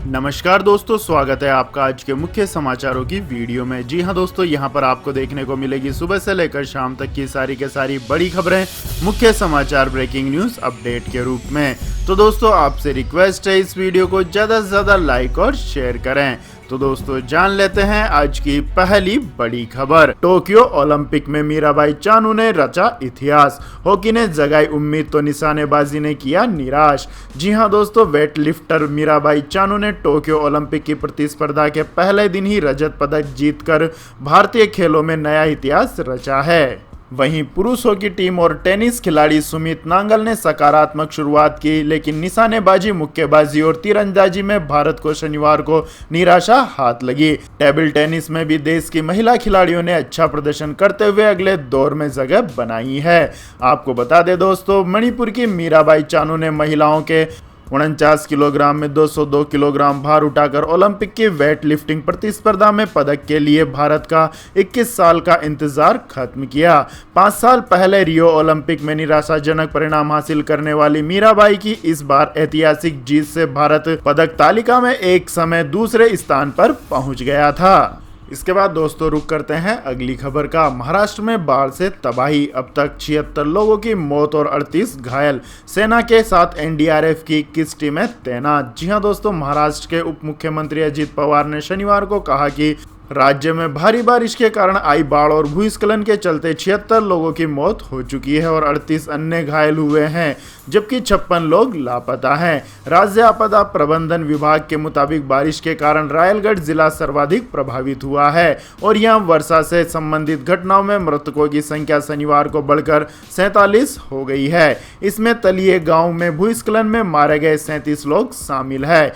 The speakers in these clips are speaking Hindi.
नमस्कार दोस्तों, स्वागत है आपका आज के मुख्य समाचारों की वीडियो में। जी हां दोस्तों, यहां पर आपको देखने को मिलेगी सुबह से लेकर शाम तक की सारी के सारी बड़ी खबरें मुख्य समाचार ब्रेकिंग न्यूज अपडेट के रूप में। तो दोस्तों, आपसे रिक्वेस्ट है इस वीडियो को ज़्यादा से ज़्यादा लाइक और शेयर करें। तो दोस्तों, जान लेते हैं आज की पहली बड़ी खबर। टोक्यो ओलंपिक में मीराबाई चानू ने रचा इतिहास, हॉकी ने जगाई उम्मीद तो निशानेबाजी ने किया निराश। जी हां दोस्तों, वेट लिफ्टर मीराबाई चानू ने टोक्यो ओलंपिक की प्रतिस्पर्धा के पहले दिन ही रजत पदक जीतकर भारतीय खेलों में नया इतिहास रचा है। वहीं पुरुष हॉकी टीम और टेनिस खिलाड़ी सुमित नांगल ने सकारात्मक शुरुआत की, लेकिन निशानेबाजी, मुक्केबाजी और तीरंदाजी में भारत को शनिवार को निराशा हाथ लगी। टेबल टेनिस में भी देश की महिला खिलाड़ियों ने अच्छा प्रदर्शन करते हुए अगले दौर में जगह बनाई है। आपको बता दें दोस्तों, मणिपुर की मीराबाई चानू ने महिलाओं के 49 किलोग्राम में 202 किलोग्राम भार उठाकर ओलंपिक की वेट लिफ्टिंग प्रतिस्पर्धा में पदक के लिए भारत का 21 साल का इंतजार खत्म किया। 5 साल पहले रियो ओलंपिक में निराशाजनक परिणाम हासिल करने वाली मीराबाई की इस बार ऐतिहासिक जीत से भारत पदक तालिका में एक समय दूसरे स्थान पर पहुंच गया था। इसके बाद दोस्तों, रुक करते हैं अगली खबर का। महाराष्ट्र में बाढ़ से तबाही, अब तक 76 लोगों की मौत और 38 घायल। सेना के साथ एनडीआरएफ की 21 टीमें तैनात। जी हां दोस्तों, महाराष्ट्र के उप मुख्यमंत्री अजित पवार ने शनिवार को कहा कि राज्य में भारी बारिश के कारण आई बाढ़ और भूस्खलन के चलते 76 लोगों की मौत हो चुकी है और 38 अन्य घायल हुए हैं, जबकि 56 लोग लापता हैं। राज्य आपदा प्रबंधन विभाग के मुताबिक बारिश के कारण रायगढ़ जिला सर्वाधिक प्रभावित हुआ है और यहां वर्षा से संबंधित घटनाओं में मृतकों की संख्या शनिवार को बढ़कर 47 हो गई है। इसमें तलिये गांव में भूस्खलन में मारे गए 37 लोग शामिल है।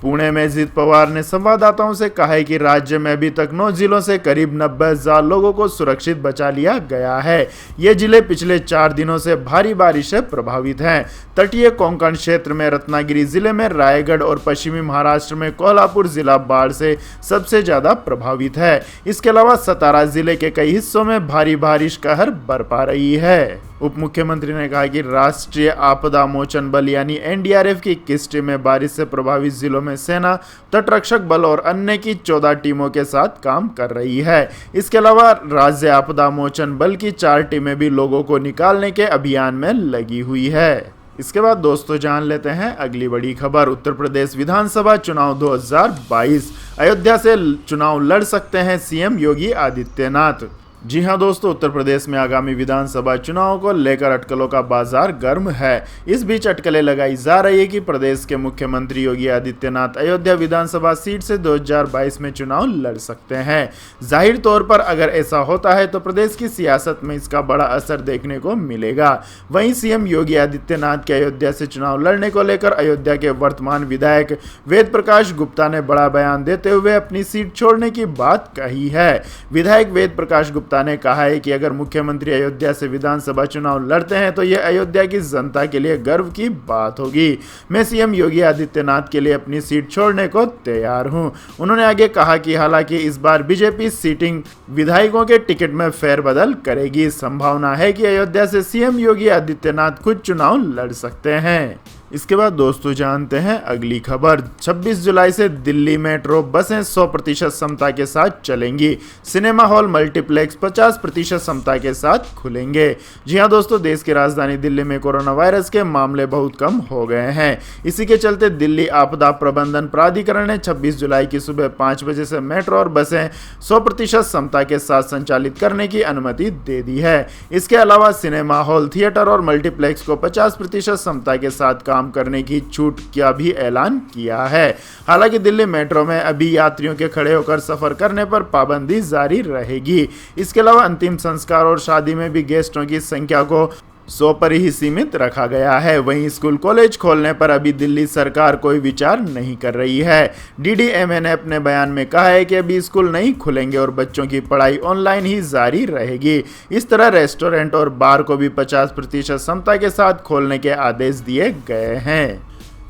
पुणे में अजित पवार ने संवाददाताओं से कहा है कि राज्य में अभी तक 9 जिलों से करीब 90,000 लोगों को सुरक्षित बचा लिया गया है। ये जिले पिछले 4 दिनों से भारी बारिश से प्रभावित हैं। तटीय कोंकण क्षेत्र में रत्नागिरी जिले में, रायगढ़ और पश्चिमी महाराष्ट्र में कोल्हापुर जिला बाढ़ से सबसे ज्यादा प्रभावित है। इसके अलावा सतारा जिले के कई हिस्सों में भारी बारिश कहर बरपा रही है। उप मुख्यमंत्री ने कहा कि राष्ट्रीय आपदा मोचन बल यानी एनडीआरएफ की 21 टीमें बारिश से प्रभावित जिलों में सेना, तटरक्षक बल और अन्य की 14 टीमों के साथ काम कर रही है। इसके अलावा राज्य आपदा मोचन बल की 4 टीमें भी लोगों को निकालने के अभियान में लगी हुई है। इसके बाद दोस्तों, जान लेते हैं अगली बड़ी खबर। उत्तर प्रदेश विधानसभा चुनाव 2022, अयोध्या से चुनाव लड़ सकते हैं सीएम योगी आदित्यनाथ। जी हां दोस्तों, उत्तर प्रदेश में आगामी विधानसभा चुनाव को लेकर अटकलों का बाजार गर्म है। इस बीच अटकलें लगाई जा रही है कि प्रदेश के मुख्यमंत्री योगी आदित्यनाथ अयोध्या विधानसभा सीट से 2022 में चुनाव लड़ सकते हैं। जाहिर तौर पर अगर ऐसा होता है तो प्रदेश की सियासत में इसका बड़ा असर देखने को मिलेगा। वहीं सीएम योगी आदित्यनाथ के अयोध्या से चुनाव लड़ने को लेकर अयोध्या के वर्तमान विधायक वेद प्रकाश गुप्ता ने बड़ा बयान देते हुए अपनी सीट छोड़ने की बात कही है। विधायक वेद प्रकाश गुप्ता ने कहा है कि अगर मुख्यमंत्री अयोध्या से विधानसभा चुनाव लड़ते हैं तो यह अयोध्या की जनता के लिए गर्व की बात होगी। मैं सीएम योगी आदित्यनाथ के लिए अपनी सीट छोड़ने को तैयार हूं। उन्होंने आगे कहा कि हालांकि इस बार बीजेपी सीटिंग विधायकों के टिकट में फेरबदल करेगी। संभावना है कि अयोध्या से सीएम योगी आदित्यनाथ खुद चुनाव लड़ सकते हैं। इसके बाद दोस्तों, जानते हैं अगली खबर। 26 जुलाई से दिल्ली मेट्रो बसें 100% क्षमता के साथ चलेंगी। सिनेमा हॉल, मल्टीप्लेक्स 50% क्षमता के साथ खुलेंगे। जी हां दोस्तों, देश की राजधानी दिल्ली में कोरोना वायरस के मामले बहुत कम हो गए हैं। इसी के चलते दिल्ली आपदा प्रबंधन प्राधिकरण ने 26 जुलाई की सुबह 5 बजे से मेट्रो और बसें 100% क्षमता के साथ संचालित करने की अनुमति दे दी है। इसके अलावा सिनेमा हॉल, थिएटर और मल्टीप्लेक्स को 50% क्षमता के साथ करने की छूट का भी ऐलान किया है। हालांकि दिल्ली मेट्रो में अभी यात्रियों के खड़े होकर सफर करने पर पाबंदी जारी रहेगी। इसके अलावा अंतिम संस्कार और शादी में भी गेस्टों की संख्या को 100 पर ही सीमित रखा गया है। वहीं स्कूल कॉलेज खोलने पर अभी दिल्ली सरकार कोई विचार नहीं कर रही है। डीडीएमए ने अपने बयान में कहा है कि अभी स्कूल नहीं खुलेंगे और बच्चों की पढ़ाई ऑनलाइन ही जारी रहेगी। इस तरह रेस्टोरेंट और बार को भी 50% क्षमता के साथ खोलने के आदेश दिए गए हैं।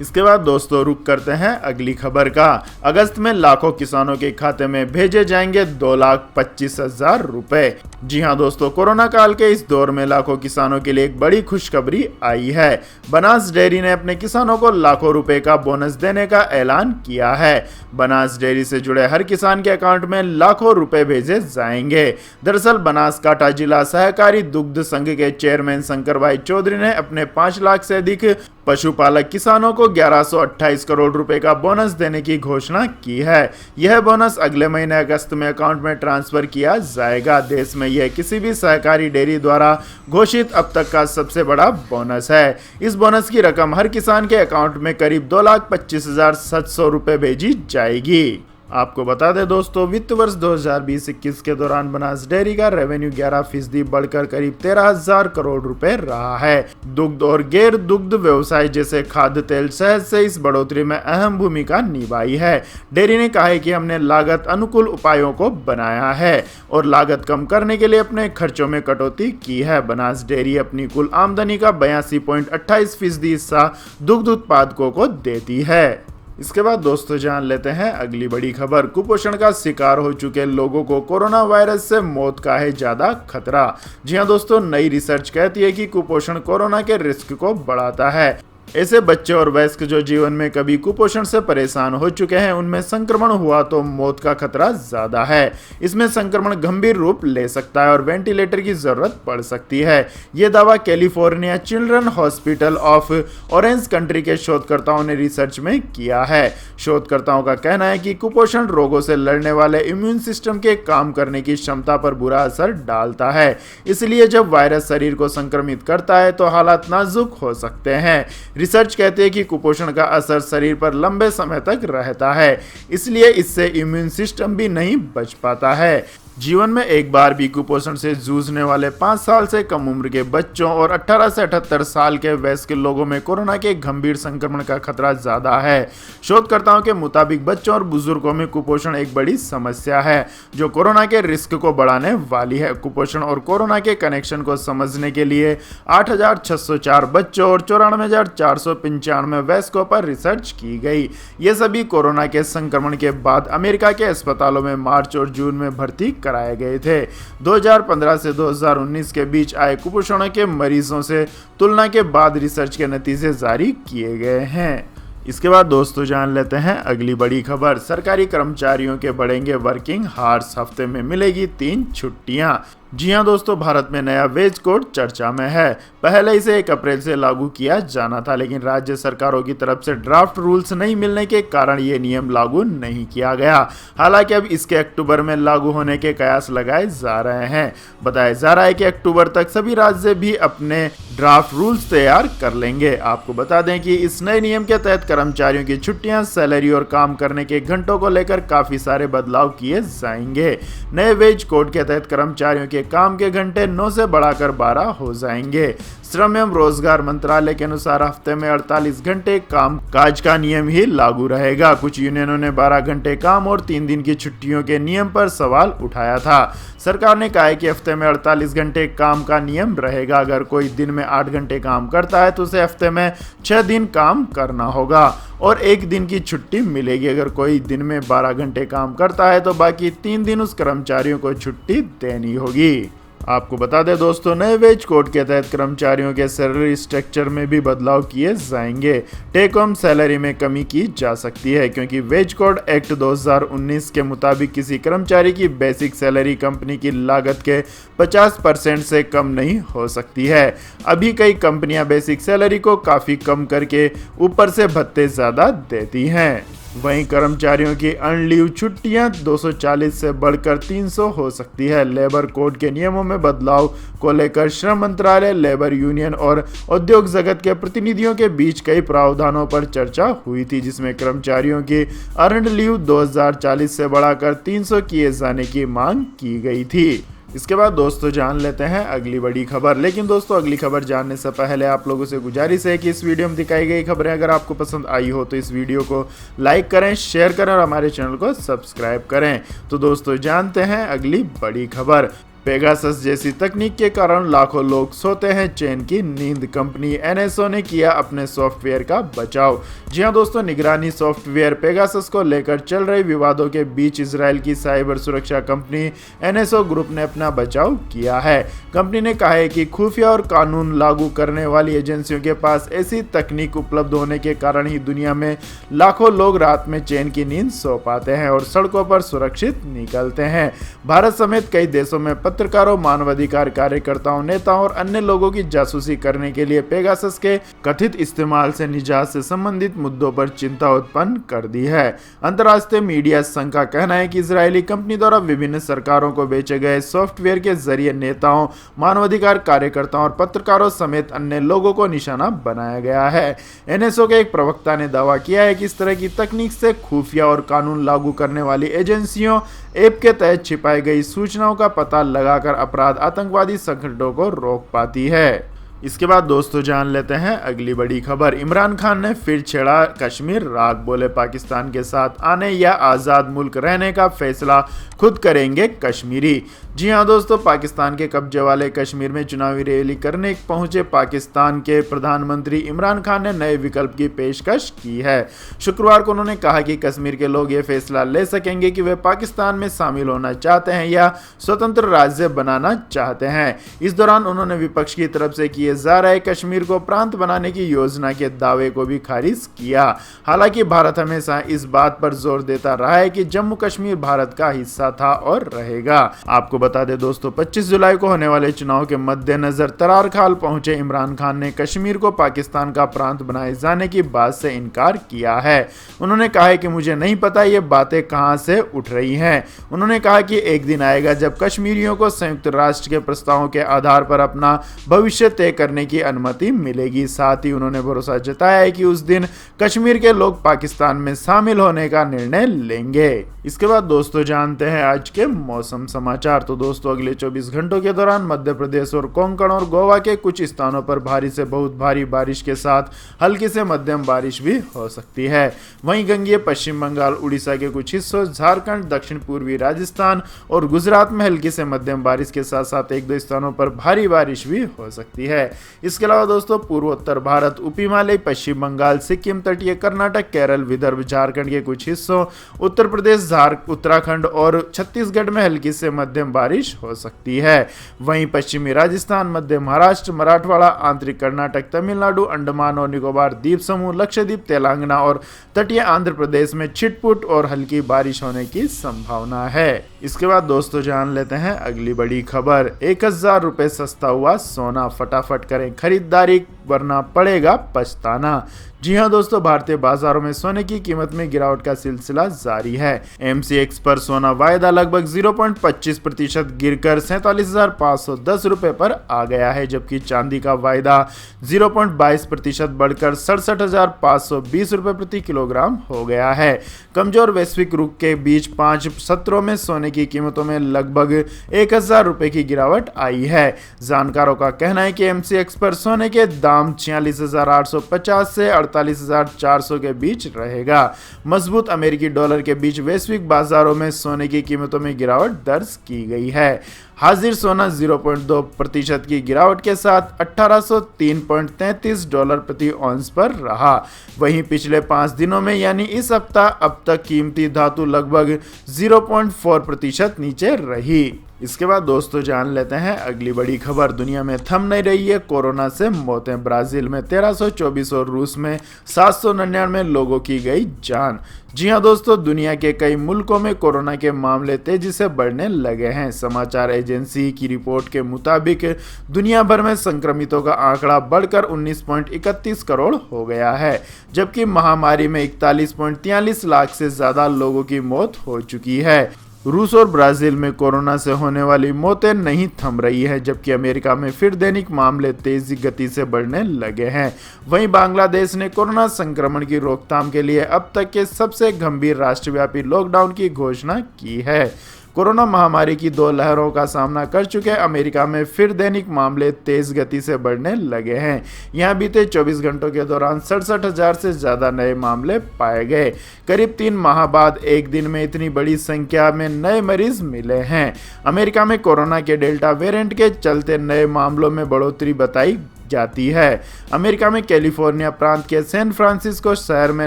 इसके बाद दोस्तों रुक करते हैं अगली खबर का। अगस्त में लाखों किसानों के खाते में भेजे जाएंगे 2,25,000 रुपए। जी हां दोस्तों, कोरोना काल के इस दौर में लाखों किसानों के लिए एक बड़ी खुशखबरी आई है। बनास डेयरी ने अपने किसानों को लाखों रुपए का बोनस देने का ऐलान किया है। बनास डेयरी से जुड़े हर किसान के अकाउंट में लाखों रुपए भेजे जाएंगे। दरअसल बनासकांठा जिला सहकारी दुग्ध संघ के चेयरमैन शंकर भाई चौधरी ने अपने 5 लाख से अधिक पशुपालक किसानों को 1128 करोड़ रुपए का बोनस देने की घोषणा की है। यह बोनस अगले महीने अगस्त में अकाउंट में ट्रांसफर किया जाएगा। देश में यह किसी भी सहकारी डेयरी द्वारा घोषित अब तक का सबसे बड़ा बोनस है। इस बोनस की रकम हर किसान के अकाउंट में करीब 2,25,700 रुपए भेजी जाएगी। आपको बता दें दोस्तों, वित्त वर्ष 2020-21 के दौरान बनास डेयरी का रेवेन्यू 11% बढ़कर करीब 13,000 करोड़ रुपए रहा है। दुग्ध और गैर दुग्ध व्यवसाय जैसे खाद्य तेल शहद से इस बढ़ोतरी में अहम भूमिका निभाई है। डेयरी ने कहा है कि हमने लागत अनुकूल उपायों को बनाया है और लागत कम करने के लिए अपने खर्चों में कटौती की है। बनास डेयरी अपनी कुल आमदनी का 82.28% हिस्सा दुग्ध उत्पादकों को देती है। इसके बाद दोस्तों जान लेते हैं अगली बड़ी खबर। कुपोषण का शिकार हो चुके लोगों को कोरोना वायरस से मौत का है ज्यादा खतरा। जी हां दोस्तों, नई रिसर्च कहती है कि कुपोषण कोरोना के रिस्क को बढ़ाता है। ऐसे बच्चे और वयस्क जो जीवन में कभी कुपोषण से परेशान हो चुके हैं, उनमें संक्रमण हुआ तो मौत का खतरा ज्यादा है। इसमें संक्रमण गंभीर रूप ले सकता है और वेंटिलेटर की जरूरत पड़ सकती है। ये दावा California children hospital of orange country के शोधकर्ताओं ने रिसर्च में किया है। शोधकर्ताओं का कहना है कि कुपोषण रोगों से लड़ने वाले इम्यून सिस्टम के काम करने की क्षमता पर बुरा असर डालता है। इसलिए जब वायरस शरीर को संक्रमित करता है तो हालात नाजुक हो सकते हैं। रिसर्च कहती है कि कुपोषण का असर शरीर पर लंबे समय तक रहता है, इसलिए इससे इम्यून सिस्टम भी नहीं बच पाता है। जीवन में एक बार भी कुपोषण से जूझने वाले 5 साल से कम उम्र के बच्चों और 18 से 78 साल के वयस्क लोगों में कोरोना के गंभीर संक्रमण का खतरा ज्यादा है। शोधकर्ताओं के मुताबिक बच्चों और बुजुर्गों में कुपोषण एक बड़ी समस्या है जो कोरोना के रिस्क को बढ़ाने वाली है। कुपोषण और कोरोना के कनेक्शन को समझने के लिए 8,604 बच्चों और 94,495 वयस्कों पर रिसर्च की गई। ये सभी कोरोना के संक्रमण के बाद अमेरिका के अस्पतालों में मार्च और जून में भर्ती कराए गए थे। 2015 से 2019 के बीच आए कुपोषण के मरीजों से तुलना के बाद रिसर्च के नतीजे जारी किए गए हैं। इसके बाद दोस्तों जान लेते हैं अगली बड़ी खबर। सरकारी कर्मचारियों के बढ़ेंगे वर्किंग हार्स, हफ्ते में मिलेगी 3 छुट्टियां। जी हां दोस्तों, भारत में नया वेज कोड चर्चा में है। पहले इसे 1 अप्रैल से लागू किया जाना था, लेकिन राज्य सरकारों की तरफ से ड्राफ्ट रूल्स नहीं मिलने के कारण ये नियम लागू नहीं किया गया। हालांकि अब इसके अक्टूबर में लागू होने के कयास लगाए जा रहे हैं। बताया जा रहा है कि अक्टूबर तक सभी राज्य भी अपने ड्राफ्ट रूल्स तैयार कर लेंगे। आपको बता दें कि इस नए नियम के तहत कर्मचारियों की छुट्टियां, सैलरी और काम करने के घंटों को लेकर काफी सारे बदलाव किए जाएंगे। नए वेज कोड के तहत कर्मचारियों के काम के घंटे 9 से बढ़ाकर 12 हो जाएंगे। श्रम एवं रोजगार मंत्रालय के अनुसार हफ्ते में 48 घंटे काम काज का नियम ही लागू रहेगा। कुछ यूनियनों ने 12 घंटे काम और 3 दिन की छुट्टियों के नियम पर सवाल उठाया था। सरकार ने कहा है कि हफ्ते में 48 घंटे काम का नियम रहेगा। अगर कोई दिन में 8 घंटे काम करता है तो उसे हफ्ते में 6 दिन काम करना होगा और 1 दिन की छुट्टी मिलेगी। अगर कोई दिन में 12 घंटे काम करता है तो बाकी 3 दिन उस कर्मचारियों को छुट्टी देनी होगी। आपको बता दें दोस्तों, नए वेज कोड के तहत कर्मचारियों के सैलरी स्ट्रक्चर में भी बदलाव किए जाएंगे। टेक होम सैलरी में कमी की जा सकती है क्योंकि वेज कोड एक्ट 2019 के मुताबिक किसी कर्मचारी की बेसिक सैलरी कंपनी की लागत के 50% से कम नहीं हो सकती है। अभी कई कंपनियां बेसिक सैलरी को काफी कम करके ऊपर से भत्ते ज्यादा देती हैं। वहीं कर्मचारियों की अनलीव छुट्टियां 240 से बढ़कर 300 हो सकती है। लेबर कोड के नियमों में बदलाव को लेकर श्रम मंत्रालय, लेबर यूनियन और उद्योग जगत के प्रतिनिधियों के बीच कई प्रावधानों पर चर्चा हुई थी, जिसमें कर्मचारियों की अर्न्ड लीव 2040 से बढ़ाकर 300 किए जाने की मांग की गई थी। इसके बाद दोस्तों जान लेते हैं अगली बड़ी खबर। लेकिन दोस्तों अगली खबर जानने से पहले आप लोगों से गुजारिश है कि इस वीडियो में दिखाई गई खबरें अगर आपको पसंद आई हो तो इस वीडियो को लाइक करें, शेयर करें और हमारे चैनल को सब्सक्राइब करें। तो दोस्तों जानते हैं अगली बड़ी खबर। पेगासस जैसी तकनीक के कारण लाखों लोग सोते हैं चैन की नींद। कंपनी एनएसओ ने किया अपने सॉफ्टवेयर का बचाव। जी हां दोस्तों, निगरानी सॉफ्टवेयर पेगासस को लेकर चल रहे विवादों के बीच इजराइल की साइबर सुरक्षा कंपनी एनएसओ ग्रुप ने अपना बचाव किया है। कंपनी ने कहा है कि खुफिया और कानून लागू करने वाली एजेंसियों के पास ऐसी तकनीक उपलब्ध होने के कारण ही दुनिया में लाखों लोग रात में चैन की नींद सो पाते हैं और सड़कों पर सुरक्षित निकलते हैं। भारत समेत कई देशों में पत्रकारों, मानवाधिकार कार्यकर्ताओं, नेताओं और अन्य लोगों की जासूसी करने के लिए पेगासस के कथित इस्तेमाल से निजात से संबंधित मुद्दों पर चिंता उत्पन्न कर दी है। अंतर्राष्ट्रीय मीडिया संघ का कहना है कि इजरायली कंपनी द्वारा विभिन्न सरकारों को बेचे गए सॉफ्टवेयर के जरिए नेताओं, मानवाधिकार कार्यकर्ताओं और पत्रकारों समेत अन्य लोगों को निशाना बनाया गया है। एनएसओ के एक प्रवक्ता ने दावा किया है कि इस तरह की तकनीक से खुफिया और कानून लागू करने वाली एजेंसियों ऐप के तहत छिपाई गई सूचनाओं का पता लगाकर अपराध, आतंकवादी संगठनों को रोक पाती है। इसके बाद दोस्तों जान लेते हैं अगली बड़ी खबर। इमरान खान ने फिर छेड़ा कश्मीर राग, बोले पाकिस्तान के साथ आने या आज़ाद मुल्क रहने का फैसला खुद करेंगे कश्मीरी। जी हां दोस्तों, पाकिस्तान के कब्जे वाले कश्मीर में चुनावी रैली करने पहुंचे पाकिस्तान के प्रधानमंत्री इमरान खान ने नए विकल्प की पेशकश की है। शुक्रवार को उन्होंने कहा कि कश्मीर के लोग ये फैसला ले सकेंगे कि वे पाकिस्तान में शामिल होना चाहते हैं या स्वतंत्र राज्य बनाना चाहते हैं। इस दौरान उन्होंने विपक्ष की तरफ से किए जा रहे कश्मीर को प्रांत बनाने की योजना के दावे को भी खारिज किया। हालांकि भारत हमेशा इस बात पर जोर देता रहा है कि जम्मू कश्मीर भारत का हिस्सा था और रहेगा। आपको बता दें दोस्तों, 25 जुलाई को होने वाले चुनाव के मद्देनजर तरार खाल पहुंचे इमरान खान ने कश्मीर को पाकिस्तान का प्रांत बनाए जाने की बात से इनकार किया है। उन्होंने कहा है कि मुझे नहीं पता ये बातें कहां से उठ रही हैं। उन्होंने कहा कि एक दिन आएगा जब कश्मीरियों को संयुक्त राष्ट्र के प्रस्तावों के आधार पर अपना भविष्य तय करने की अनुमति मिलेगी। साथ ही उन्होंने भरोसा जताया है कि उस दिन कश्मीर के लोग पाकिस्तान में शामिल होने का निर्णय लेंगे। इसके बाद दोस्तों जानते हैं आज के मौसम समाचार। तो दोस्तों अगले 24 घंटों के दौरान मध्य प्रदेश और कोंकण और गोवा के कुछ स्थानों पर भारी से बहुत भारी बारिश के साथ हल्की से मध्यम बारिश भी हो सकती है। वहीं गंगीय पश्चिम बंगाल, उड़ीसा के कुछ हिस्सों, झारखंड, दक्षिण पूर्वी राजस्थान और गुजरात में हल्की से मध्यम बारिश के साथ साथ एक दो स्थानों पर भारी बारिश भी हो सकती है। इसके अलावा दोस्तों पूर्वोत्तर भारत, उप हिमालय, पश्चिम बंगाल, सिक्किम, तटीय कर्नाटक, केरल, विदर्भ, झारखंड के कुछ हिस्सों, उत्तर प्रदेश, उत्तराखंड और छत्तीसगढ़ में हल्की से मध्यम बारिश हो सकती है। वहीं पश्चिमी राजस्थान, मध्य महाराष्ट्र, मराठवाड़ा, आंतरिक कर्नाटक, तमिलनाडु, अंडमान और निकोबार द्वीप समूह, लक्षद्वीप, तेलंगाना और तटीय आंध्र प्रदेश में छिटपुट और हल्की बारिश होने की संभावना है। इसके बाद दोस्तों जान लेते हैं अगली बड़ी खबर। 1000 रुपए सस्ता हुआ सोना, फटाफट करें खरीदारी वरना पड़ेगा पछताना। जी हां दोस्तों, भारतीय बाजारों में सोने की कीमत में गिरावट का सिलसिला जारी है। एमसीएक्स पर सोना वायदा लगभग 0.25% गिरकर 47,510 रुपए पर आ गया है, जबकि चांदी का वायदा 0.22% बढ़कर 67,520 रुपए प्रति किलोग्राम हो गया है। कमजोर वैश्विक रुख के बीच 5 सत्रों में सोने की कीमतों में लगभग 1000 रुपए की गिरावट आई है। जानकारों का कहना है कि एमसीएक्स पर सोने के दाम 46,850 से 48,400 के बीच रहेगा। मजबूत अमेरिकी डॉलर के बीच वैश्विक बाजारों में सोने की कीमतों में गिरावट दर्ज की गई है। हाजिर सोना 0.2% की गिरावट के साथ $1803.33 प्रति औंस पर रहा। वहीं पिछले 5 दिनों में यानी इस हफ्ता अब तक कीमती धातु लगभग 0.4% नीचे रही। इसके बाद दोस्तों जान लेते हैं अगली बड़ी खबर। दुनिया में थम नहीं रही है कोरोना से मौतें। ब्राजील में 1324 और रूस में 799 लोगों की गई जान। जी हां दोस्तों, दुनिया के कई मुल्कों में कोरोना के मामले तेजी से बढ़ने लगे हैं। समाचार एजेंसी की रिपोर्ट के मुताबिक दुनिया भर में संक्रमितों का आंकड़ा बढ़कर 19.31 करोड़ हो गया है, जबकि महामारी में 41.43 लाख से ज्यादा लोगों की मौत हो चुकी है। रूस और ब्राजील में कोरोना से होने वाली मौतें नहीं थम रही है, जबकि अमेरिका में फिर दैनिक मामले तेजी गति से बढ़ने लगे हैं। वहीं बांग्लादेश ने कोरोना संक्रमण की रोकथाम के लिए अब तक के सबसे गंभीर राष्ट्रव्यापी लॉकडाउन की घोषणा की है। कोरोना महामारी की 2 लहरों का सामना कर चुके अमेरिका में फिर दैनिक मामले तेज गति से बढ़ने लगे हैं। यहां बीते 24 घंटों के दौरान 67,000 से ज्यादा नए मामले पाए गए। करीब 3 माह बाद एक दिन में इतनी बड़ी संख्या में नए मरीज मिले हैं। अमेरिका में कोरोना के डेल्टा वेरिएंट के चलते नए मामलों में बढ़ोतरी बताई जाती है। अमेरिका में कैलिफोर्निया प्रांत के सैन फ्रांसिस्को शहर में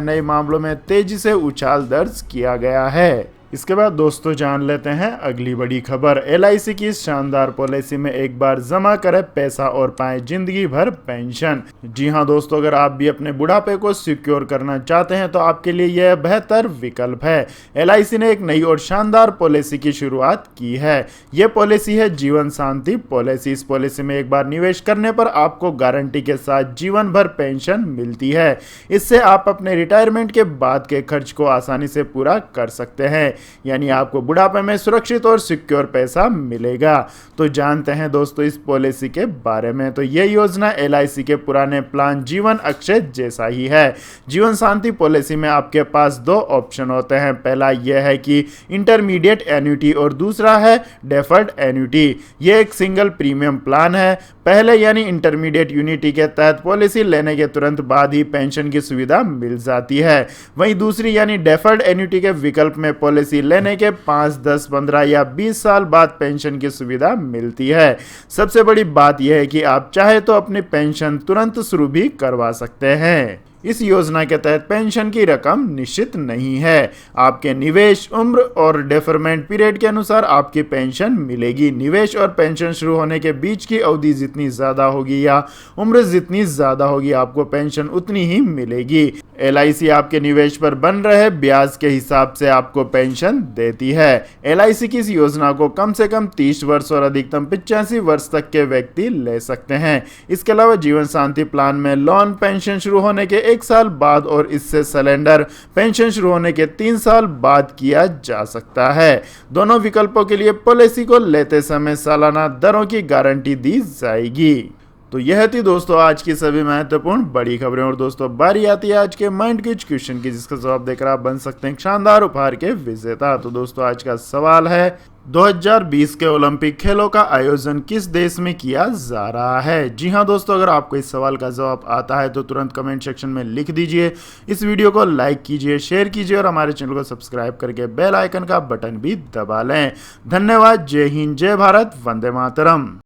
नए मामलों में तेजी से उछाल दर्ज किया गया है। इसके बाद दोस्तों जान लेते हैं अगली बड़ी खबर। LIC की इस शानदार पॉलिसी में एक बार जमा करें पैसा और पाएं जिंदगी भर पेंशन। जी हां दोस्तों, अगर आप भी अपने बुढ़ापे को सिक्योर करना चाहते हैं तो आपके लिए यह बेहतर विकल्प है। LIC ने एक नई और शानदार पॉलिसी की शुरुआत की है। यह पॉलिसी है जीवन शांति पॉलिसी। इस पॉलिसी में एक बार निवेश करने पर आपको गारंटी के साथ जीवन भर पेंशन मिलती है। इससे आप अपने रिटायरमेंट के बाद के खर्च को आसानी से पूरा कर सकते हैं, यानी आपको बुढ़ापे में सुरक्षित और सिक्योर पैसा मिलेगा। तो जानते हैं दोस्तों इस पॉलिसी के बारे में। तो यह योजना LIC के पुराने प्लान जीवन अक्षय जैसा ही है। जीवन शांति पॉलिसी में आपके पास 2 ऑप्शन होते हैं। पहला यह है कि इंटरमीडिएट एन्युटी और दूसरा है डेफर्ड एन्युटी। यह एक सिंगल प्रीमियम प्लान है। पहले यानी इंटरमीडिएट यूनिटी के तहत पॉलिसी लेने के तुरंत बाद ही पेंशन की सुविधा मिल जाती है। वहीं दूसरी यानी डेफर्ड एन्युटी के विकल्प में पॉलिसी लेने के 5, 10, 15 या 20 साल बाद पेंशन की सुविधा मिलती है। सबसे बड़ी बात यह है कि आप चाहे तो अपनी पेंशन तुरंत शुरू भी करवा सकते हैं। इस योजना के तहत पेंशन की रकम निश्चित नहीं है। आपके निवेश, उम्र और डेफरमेंट पीरियड के अनुसार आपकी पेंशन मिलेगी। निवेश और पेंशन शुरू होने के बीच की अवधि जितनी ज्यादा होगी या उम्र जितनी ज्यादा होगी आपको पेंशन उतनी ही मिलेगी। LIC आपके निवेश पर बन रहे ब्याज के हिसाब से आपको पेंशन देती है। LIC की इस योजना को कम से कम 30 वर्ष और अधिकतम 85 वर्ष तक के व्यक्ति ले सकते हैं। इसके अलावा जीवन शांति प्लान में लोन पेंशन शुरू होने के 1 साल बाद और इससे सिलेंडर पेंशन शुरू होने के 3 साल बाद किया जा सकता है। दोनों विकल्पों के लिए पॉलिसी को लेते समय सालाना दरों की गारंटी दी जाएगी। तो यह थी दोस्तों आज की सभी महत्वपूर्ण बड़ी खबरें। और दोस्तों बारी आती है आज के माइंड क्विज क्वेश्चन की, जिसका जवाब देकर आप बन सकते हैं शानदार उपहार के विजेता। तो दोस्तों आज का सवाल है 2020 के ओलंपिक खेलों का आयोजन किस देश में किया जा रहा है। जी हां दोस्तों, अगर आपको इस सवाल का जवाब आता है तो तुरंत कमेंट सेक्शन में लिख दीजिए। इस वीडियो को लाइक कीजिए, शेयर कीजिए और हमारे चैनल को सब्सक्राइब करके बेल आइकन का बटन भी दबा लें। धन्यवाद। जय हिंद, जय भारत, वंदे मातरम।